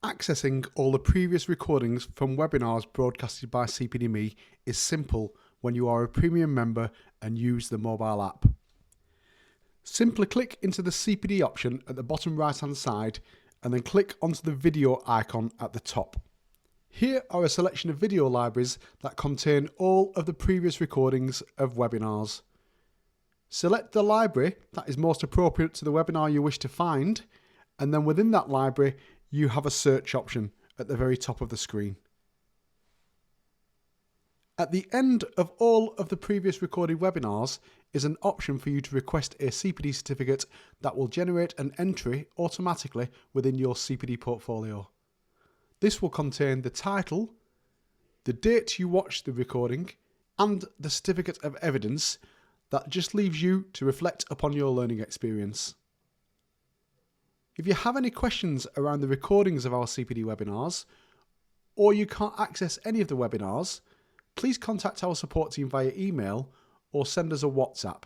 Accessing all the previous recordings from webinars broadcasted by CPD is simple when you are a premium member and use the mobile app. Simply click into the CPD option at the bottom right hand side and then click onto the video icon at the top. Here are a selection of video libraries that contain all of the previous recordings of webinars. Select the library that is most appropriate to the webinar you wish to find, and then within that library you have a search option at the very top of the screen. At the end of all of the previous recorded webinars is an option for you to request a CPD certificate that will generate an entry automatically within your CPD portfolio. This will contain the title, the date you watched the recording, and the certificate of evidence that just leaves you to reflect upon your learning experience. If you have any questions around the recordings of our CPD webinars, or you can't access any of the webinars, please contact our support team via email or send us a WhatsApp.